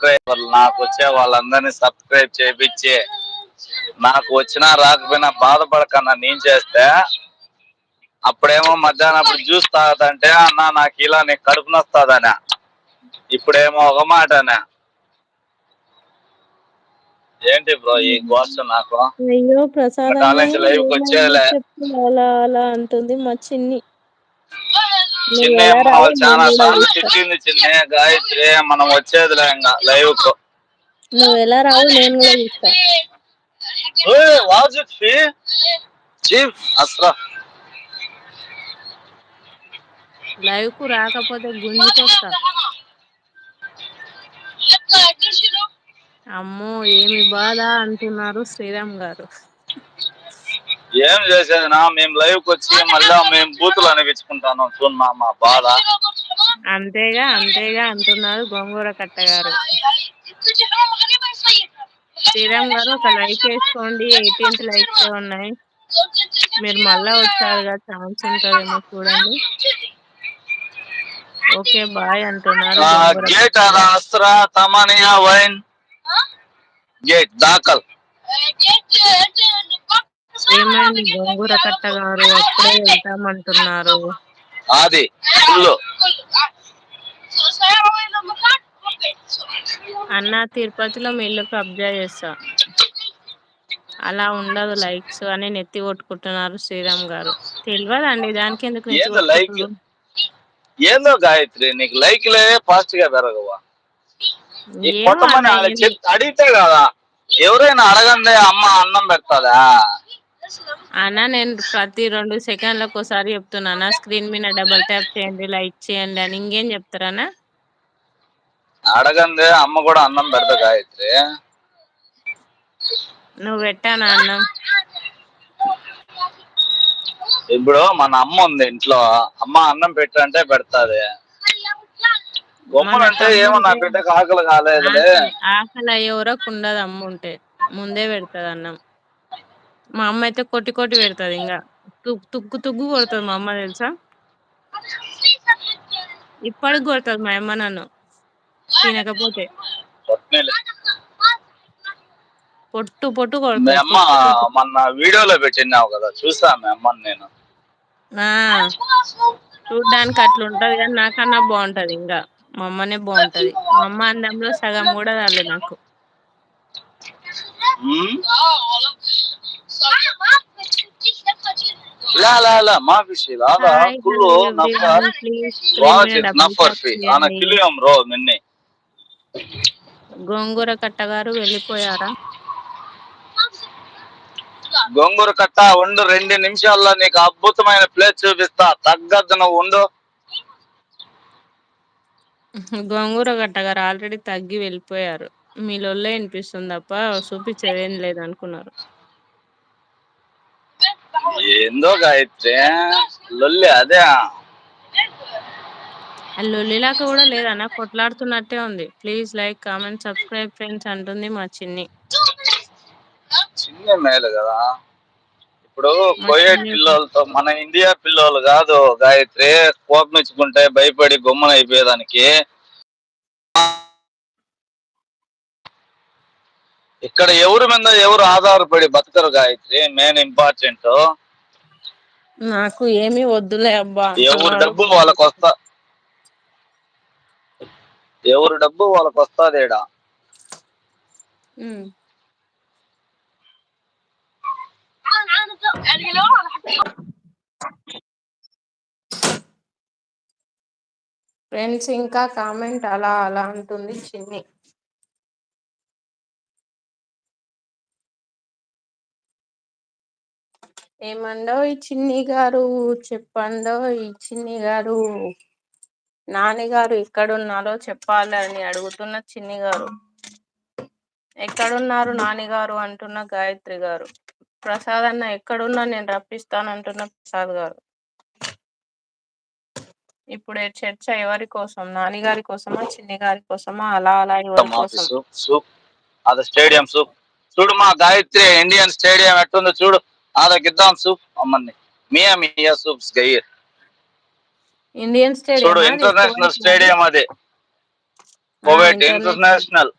సబ్స్క్రైబర్లు నాకు వచ్చే వాళ్ళందరినీ సబ్స్క్రైబ్ చేయించి నాకు వచ్చినా రాకపోయినా బాధపడకన్నా నేను చేస్తే అప్పుడేమో మధ్యాహ్నం అప్పుడు జ్యూస్ తాగదంటే అన్న నాకు ఇలా నీకు కడుపు నొస్తాదనే ఇప్పుడేమో ఒక మాటనే ఏంటి బ్రో ఈ గోష్ట నాకు అయ్యో ప్రసాదన్న కాలేజ్ లైవ్కి ఏమైంది వచ్చేలే చెప్పు అలా అలా అంటుంది మా చిన్ని. నువ్వు చిన్ని ఎలా అమ్మ రావో వాళ్ళు నేను చాలా కూడా సార్లు చూస్తా. తిట్టింది చిన్ని గాయత్రి మనం వచ్చేదిలే ఇంకా లైవ్ కు నువ్వు ఎలా రావో నేను కూడా చూస్తా. లైవ్ కు రాకపోతే గుంజుకొస్తా. అమ్మో ఏమి బాధ అంటున్నారు శ్రీరామ్ గారు. ఏం చేసేదినా మేము లైవ్కి వచ్చి మళ్ళా మేము బూతులు అనిపించుకుంటాను చూడమా మా బాధ. అంతేగా అంతేగా అంటున్నారు గోంగూర కట్టగారు. శ్రీరామ్ గారు ఒక లైక్ వేసుకోండి. 18th లైక్స్ ఉన్నాయి. మీరు మళ్ళా వచ్చారుగా ఛాన్స్ ఉంటదేమో చూడండి. ఓకే బాయ్ అంటున్నారు గోంగూర గేట్ అలా కట్టగారు. అస్త్రా తమానియా వైన్ గేట్ దాఖల్. ఏమైంది గోంగూర కట్టగారు అప్పుడే వెళ్తామంటున్నారు. అది ఫుల్లు అన్న తిరుపతిలో మీ ఇల్లు కబ్జా చేస్తా. అలా ఉండదు లైక్స్ అని నెత్తి కొట్టుకుంటున్నారు శ్రీరామ్ గారు. తెలియదండి దానికి ఎందుకు నెత్తి ఏందో లైక్ కొట్టుకుంటున్నారు. ఏందో గాయత్రి నీకు లైక్లే ఫాస్ట్ గా పెరగవా ఈ ఏమో కొట్టమని అన్న అడిగితే కదా ఎవరైనా అడగందే అమ్మ అన్నం పెడతదా. అన్నా నేను ప్రతి 2 సెకండ్లకు ఒకసారి చెప్తున్నానా స్క్రీన్ మీద డబుల్ ట్యాప్ చేయండి లైక్ చేయండి అని ఇంకేం చెప్తారనా. అడగందే అమ్మ కూడా అన్నం పెడత గాయత్రి. నువ్వు పెట్టానా అన్నం. ఇప్పుడు మన అమ్మ ఉంది ఇంట్లో అమ్మ అన్నం పెట్టంటే పెడతది. మన గమ్మునంటే ఏమో నా తమ్ముంటే బిడ్డకి ఆకలి కాలేదులే. ఆకలి అయ్యే వరకు ఉండదు అమ్మ ఉంటే ముందే పెడతది అన్నం. మా అమ్మ అయితే కొట్టి కొట్టి పెడతది ఇంకా తుగ్గు తుగ్గు కొడతది మా అమ్మ తెలుసా. ఇప్పటికి కొడతది మా అమ్మ నన్ను తినకపోతే. కొట్నీలే. పొట్టు పొట్టు మీ కొడతది అమ్మ పొట్టు పొట్టు. మొన్న వీడియోలో పెట్టినావు కదా చూసా మీ అమ్మని నేను. ఆ చూడ్డానికి అట్లా ఉంటది కానీ నాకన్నా బాగుంటది ఇంకా మా అమ్మనే బాగుంటది. మా అమ్మ అందంలో సగం కూడా రాలేదు నాకు. Hi hello everyone please screen మీద డబుల్ ట్యాప్ చేయండి. గోంగూర కట్టగారు వెళ్ళిపోయారా. గోంగూర కట్ట ఉండు 2 నిమిషాల్లో నీకు అద్భుతమైన ప్లేస్ చూపిస్తా తగ్గద్దు నువ్వు ఉండు. గోంగూర కట్టగారు ఆల్రెడీ తగ్గి వెళ్ళిపోయారు. మీ లొల్లే వినిపిస్తుంది తప్ప చూపించేదేం లేదు అనుకున్నారు. ఏందో గాయత్రి లొల్లి అదే. లొల్లిలాక కూడా లేదన్న కొట్లాడుతున్నట్టే ఉంది. Please like comment subscribe friends అంటుంది మా చిన్ని. చిన్న మేలు కదా ఇప్పుడు మా కోయేట్ చిన్ని పిల్లలతో మన ఇండియా పిల్లలు కాదు గాయత్రి కోపమిచ్చుకుంటే భయపడి గమ్మున అయిపోయేదానికి. ఇక్కడ ఎవరి మీద ఎవరు ఆధారపడి బతకరు గాయత్రి మెయిన్ ఇంపార్టెంట్. నాకు ఏమి వద్దులే అబ్బా ఎవరి అంటున్నాడు. డబ్బు వాళ్ళకి వస్తా ఎవరి డబ్బు వాళ్ళకి వస్తాదేడా. ఫ్రెండ్స్ ఇంకా కామెంట్ అలా అలా అంటుంది చిన్ని. ఏమండో ఈ చిన్ని గారు చెప్పండో ఈ చిన్ని గారు. నాని గారు ఎక్కడున్నారో చెప్పాలని అడుగుతున్న చిన్ని గారు. ఎక్కడున్నారు నానిగారు అంటున్న గాయత్రి గారు. ప్రసాద్ అన్న ఎక్కడున్నా నేను రప్పిస్తాను అంటున్న ప్రసాద్ గారు. ఇప్పుడే చర్చ ఎవరి కోసం నాని గారి కోసమా చిన్ని గారి కోసమా అలా అలా ఎవరి కోసం. ఆఫీసు సూప్ అది స్టేడియం సూప్ చూడు మా గాయత్రి ఇండియన్ స్టేడియం ఎట్టుందో చూడు ఆదగిద్దాం సూప్ అమ్మని మియా మియా సూప్స్ గయ్యర్ ఇండియన్ చూడు స్టేడియమా అది ఇంటర్నేషనల్ కువైట్ లోనా. స్టేడియం అది. కోవేట్ ఇంటర్నేషనల్. ఇంటర్నేషనల్